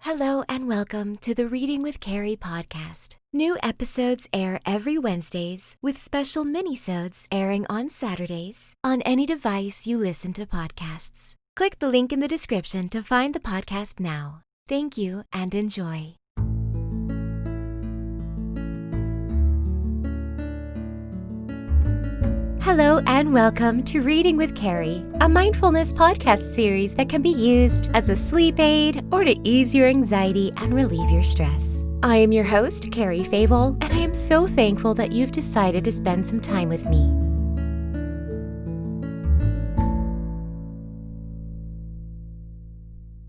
Hello and welcome to the Reading with Cari podcast. New episodes air every Wednesdays with special minisodes airing on Saturdays on any device you listen to podcasts. Click the link in the description to find the podcast now. Thank you and enjoy. Hello and welcome to Reading with Cari, a mindfulness podcast series that can be used as a sleep aid or to ease your anxiety and relieve your stress. I am your host, Cari Favole, and I am so thankful that you've decided to spend some time with me.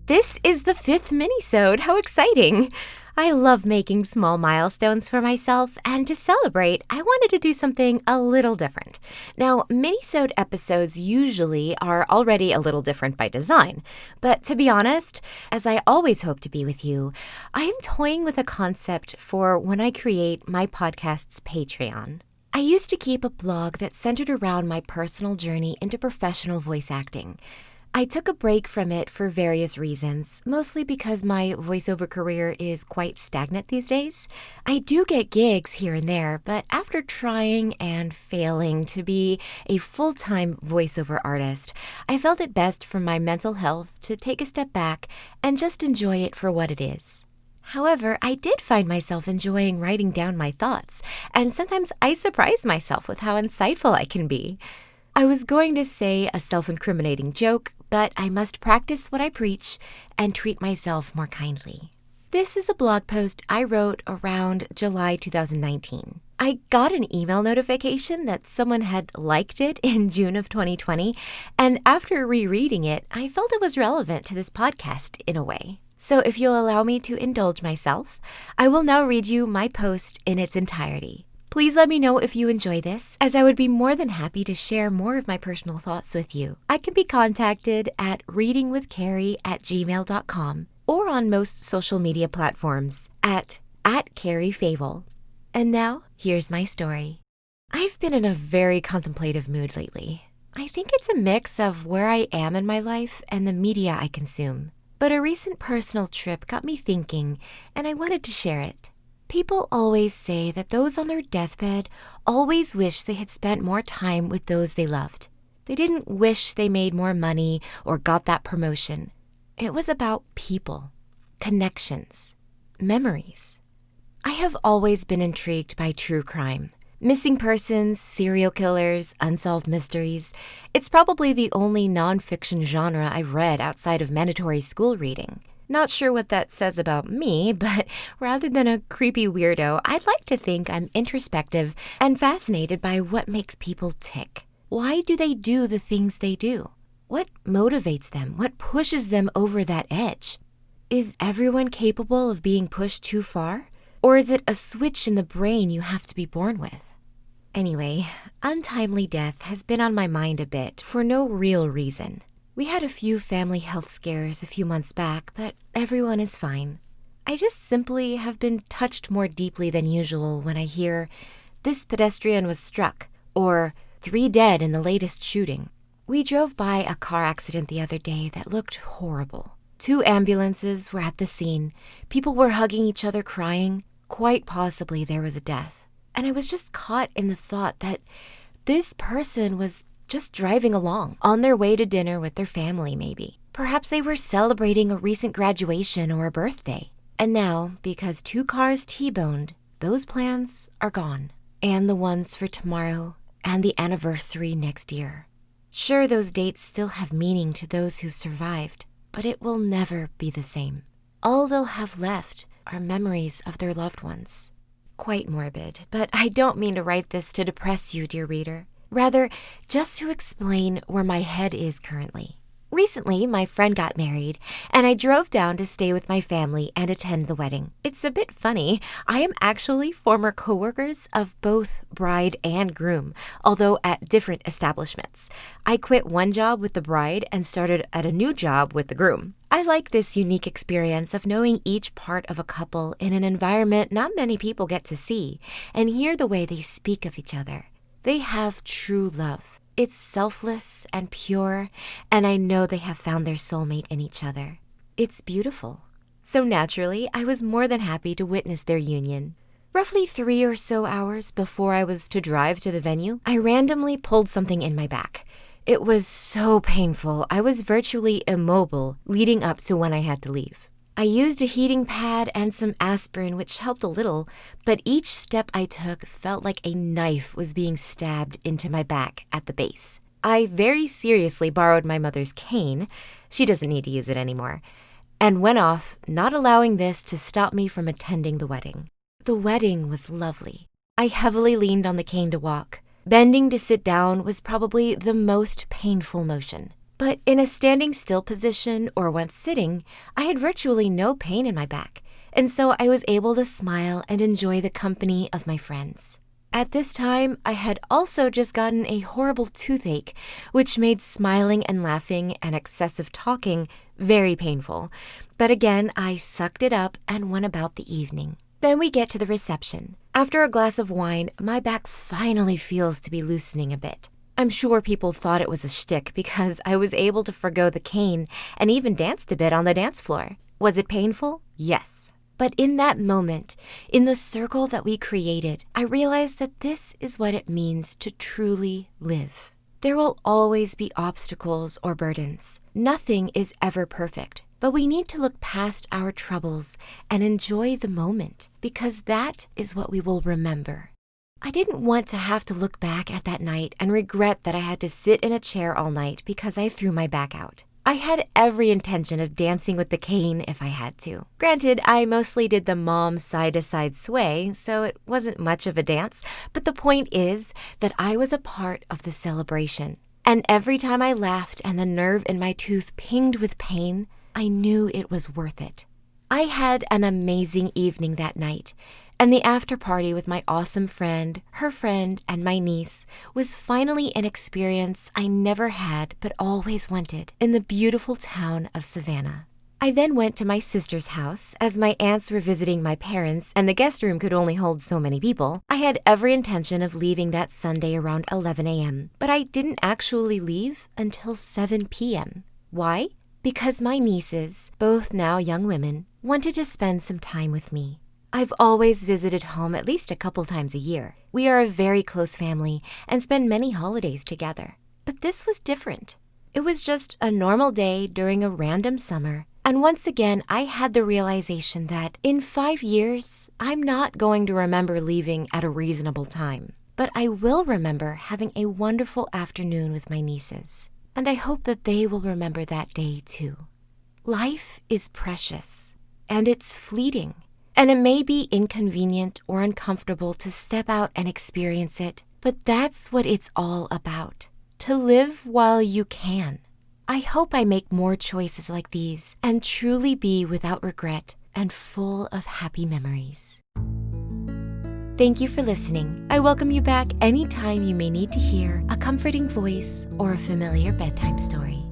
This is the 5th minisode. How exciting! I love making small milestones for myself, and to celebrate, I wanted to do something a little different. Now, minisode episodes usually are already a little different by design, but to be honest, as I always hope to be with you, I am toying with a concept for when I create my podcast's Patreon. I used to keep a blog that centered around my personal journey into professional voice acting. I took a break from it for various reasons, mostly because my voiceover career is quite stagnant these days. I do get gigs here and there, but after trying and failing to be a full-time voiceover artist, I felt it best for my mental health to take a step back and just enjoy it for what it is. However, I did find myself enjoying writing down my thoughts, and sometimes I surprise myself with how insightful I can be. I was going to say a self-incriminating joke, but I must practice what I preach and treat myself more kindly. This is a blog post I wrote around July 2019. I got an email notification that someone had liked it in June of 2020, and after rereading it, I felt it was relevant to this podcast in a way. So if you'll allow me to indulge myself, I will now read you my post in its entirety. Please let me know if you enjoy this, as I would be more than happy to share more of my personal thoughts with you. I can be contacted at readingwithcari@gmail.com or on most social media platforms at Cari Favole. And now, here's my story. I've been in a very contemplative mood lately. I think it's a mix of where I am in my life and the media I consume. But a recent personal trip got me thinking, and I wanted to share it. People always say that those on their deathbed always wish they had spent more time with those they loved. They didn't wish they made more money or got that promotion. It was about people, connections, memories. I have always been intrigued by true crime. Missing persons, serial killers, unsolved mysteries. It's probably the only nonfiction genre I've read outside of mandatory school reading. Not sure what that says about me, but rather than a creepy weirdo, I'd like to think I'm introspective and fascinated by what makes people tick. Why do they do the things they do? What motivates them? What pushes them over that edge? Is everyone capable of being pushed too far? Or is it a switch in the brain you have to be born with? Anyway, untimely death has been on my mind a bit for no real reason. We had a few family health scares a few months back, but everyone is fine. I just simply have been touched more deeply than usual when I hear, "This pedestrian was struck," or "3 dead in the latest shooting." We drove by a car accident the other day that looked horrible. 2 ambulances were at the scene. People were hugging each other crying. Quite possibly there was a death. And I was just caught in the thought that this person was just driving along, on their way to dinner with their family maybe. Perhaps they were celebrating a recent graduation or a birthday. And now, because 2 cars T-boned, those plans are gone. And the ones for tomorrow and the anniversary next year. Sure, those dates still have meaning to those who've survived, but it will never be the same. All they'll have left are memories of their loved ones. Quite morbid, but I don't mean to write this to depress you, dear reader. Rather, just to explain where my head is currently. Recently, my friend got married, and I drove down to stay with my family and attend the wedding. It's a bit funny. I am actually former coworkers of both bride and groom, although at different establishments. I quit one job with the bride and started at a new job with the groom. I like this unique experience of knowing each part of a couple in an environment not many people get to see, and hear the way they speak of each other. They have true love. It's selfless and pure, and I know they have found their soulmate in each other. It's beautiful. So naturally, I was more than happy to witness their union. Roughly 3 or so hours before I was to drive to the venue, I randomly pulled something in my back. It was so painful, I was virtually immobile leading up to when I had to leave. I used a heating pad and some aspirin, which helped a little, but each step I took felt like a knife was being stabbed into my back at the base. I very seriously borrowed my mother's cane, she doesn't need to use it anymore, and went off, not allowing this to stop me from attending the wedding. The wedding was lovely. I heavily leaned on the cane to walk. Bending to sit down was probably the most painful motion. But in a standing still position or when sitting, I had virtually no pain in my back, and so I was able to smile and enjoy the company of my friends. At this time, I had also just gotten a horrible toothache, which made smiling and laughing and excessive talking very painful. But again, I sucked it up and went about the evening. Then we get to the reception. After a glass of wine, my back finally feels to be loosening a bit. I'm sure people thought it was a shtick because I was able to forgo the cane and even danced a bit on the dance floor. Was it painful? Yes. But in that moment, in the circle that we created, I realized that this is what it means to truly live. There will always be obstacles or burdens. Nothing is ever perfect. But we need to look past our troubles and enjoy the moment, because that is what we will remember. I didn't want to have to look back at that night and regret that I had to sit in a chair all night because I threw my back out. I had every intention of dancing with the cane if I had to. Granted, I mostly did the mom side-to-side sway, so it wasn't much of a dance, but the point is that I was a part of the celebration. And every time I laughed and the nerve in my tooth pinged with pain, I knew it was worth it. I had an amazing evening that night, and the after party with my awesome friend, her friend, and my niece was finally an experience I never had but always wanted in the beautiful town of Savannah. I then went to my sister's house, as my aunts were visiting my parents and the guest room could only hold so many people. I had every intention of leaving that Sunday around 11 a.m., but I didn't actually leave until 7 p.m. Why? Because my nieces, both now young women, wanted to spend some time with me. I've always visited home at least a couple times a year. We are a very close family and spend many holidays together. But this was different. It was just a normal day during a random summer. And once again, I had the realization that in 5 years, I'm not going to remember leaving at a reasonable time. But I will remember having a wonderful afternoon with my nieces. And I hope that they will remember that day too. Life is precious, and it's fleeting, and it may be inconvenient or uncomfortable to step out and experience it, but that's what it's all about, to live while you can. I hope I make more choices like these and truly be without regret and full of happy memories. Thank you for listening. I welcome you back anytime you may need to hear a comforting voice or a familiar bedtime story.